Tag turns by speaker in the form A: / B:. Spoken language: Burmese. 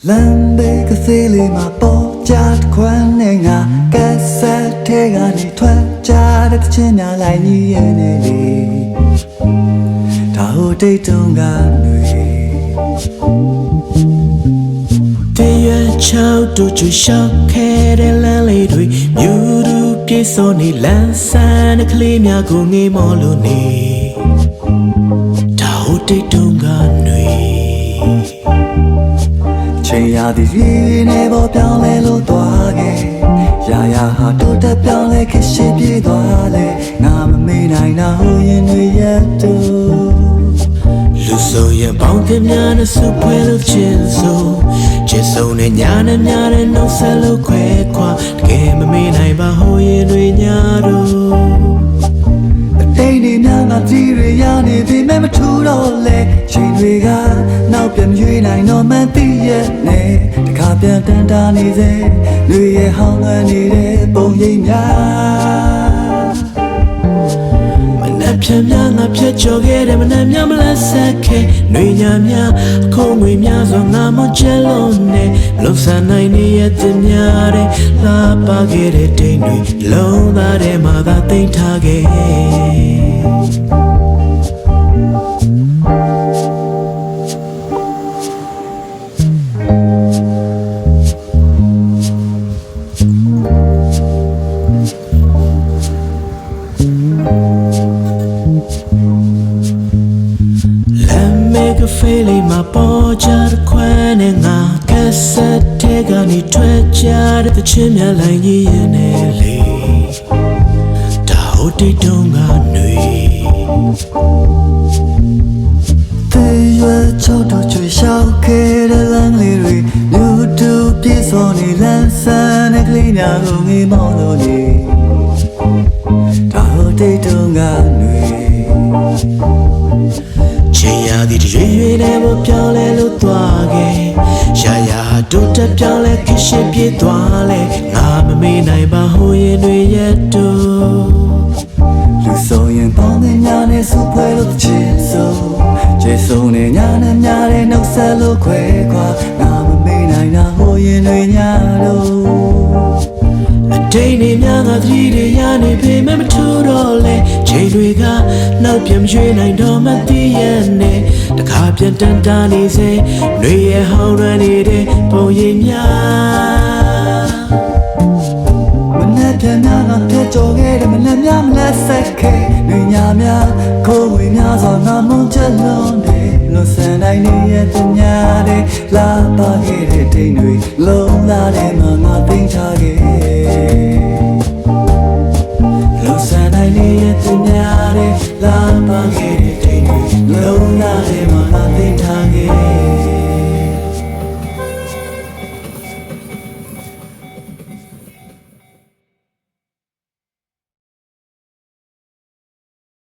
A: Lambe ka sili ma po chat kwan ne nga ka sa the ga ni thwa cha de chin nya lai ni ye ne li da ho dai tong ga nui
B: Te yue chao tu chu shao khe de lan lei thui myu du pi so ni lan san de kli mya ko ngi mo lo ni da ho dai tong ga nui
A: ချိန်ရသည်ရည်နေပေါ်ပြောင်းလဲလို့သွားခဲ့ရာရာဟာတိုးတက်ပြောင်းလဲခက်ရှိပြေးသွားလဲငါမမေ့နိုင်တာဟိုရင်တွေရတူ
B: လူဆိုရင်ပေါင်းတင်များနဲ့စုပွဲလို့ချင်ဆိုချစ်ဆုံးနဲ့ညာနဲ့များနဲ့နှုတ်ဆက်လို့ခွဲခွာတကယ်မမေ့နိုင်ပါဟိုရင်တွေညာတို့
A: တိတ်နေများငါကြည့်ရရနေပြီမဲ့မထူတော့လဲချိန်တွေကနောက်ပြန်ရွေးနိုင်တော့မှသိရဲ့နဲ့တခါပြန်တန်တာနေစေလူရဲ့ဟောင်းလွယ်နေတဲ့ပုံရိပ်များ
B: မနှက်ဖြန်များငါဖြတ်ကျော်ခဲ့တယ်မနှက်များမလက်ဆက်ခဲ့ຫນွေညာများခုံးငွေများစွာငါမချဲလုံးနဲ့လုံဆန်နိုင်နေရဲ့တင်များတဲ့လာပါခဲ့တဲ့တိမ်တွေလုံးသားထဲမှာသာသိမ်းထားခဲ့ဖေးလေးမှာပေါ်ကြတဲ့ခွန်းနဲ့ငါကက်ဆက်တဲ့ကနေထွက်ကြတဲ့ချင်းများလိုက်ရည်နေလေဒါဟုတ်တဲ့တုံးကຫນွေ
A: တေးရွယ်ချောတော့ချွေရှောက်ခဲ့တဲ့လမ်းလေးတွေလူတူပြေစောနေလမ်းဆန်းတဲ့ကလေးများကိုငေးမောင်းလို့နေဒါဟုတ်တဲ့တုံးကຫນွေ
B: ချိန်ရသည်ရွေရွေနဲ့မပြောင်းလဲလို့သွားခဲ့ရာရာတိုးတက်ပြောင်းလဲခရှိပြေးသွားလဲငါမမေ့နိုင်ပါဟိုရင်တွေရဲ့တူ
A: လူဆိုရင်ပေါင်းတဲ့ညာနဲ့စုဖွဲလို့ချစ်ဆိုကျေဆုံးနဲ့ညာနဲ့များတဲ့နှုတ်ဆက်လို့ခွဲခွာငါမမေ့နိုင်တာဟိုရင်တွေညာတော့
B: အတိတ်နေများငါသတိတွေရနေပေမဲ့မထူတော့လဲချိန်တွေကနောက်ပြန်ရွှေ့နိုင်တော့မသိရဲ့နဲ့တခါပြန်တန်တာနေစေຫນွေရဲ့ဟောင်းရမ်းနေတဲ့ပုံရိပ်များ
A: မနဲ့ပြန်များငါပြတ်ကြော်ခဲ့တယ်မနဲ့များမလက်ဆက်ခဲ့ຫນွေညာများခိုးဝေများစွာငါမုန်းချက်လုံးတယ်လွန်ဆန်တိုင်းနေရဲ့သူများတဲ့လာပါခဲ့တဲ့တိမ်တွေလုံးသားထဲမှာငါသိမ်းထားခဲ့လွန်ဆန်တိုင်းနေရဲ့သူများတဲ့လာပါခဲ့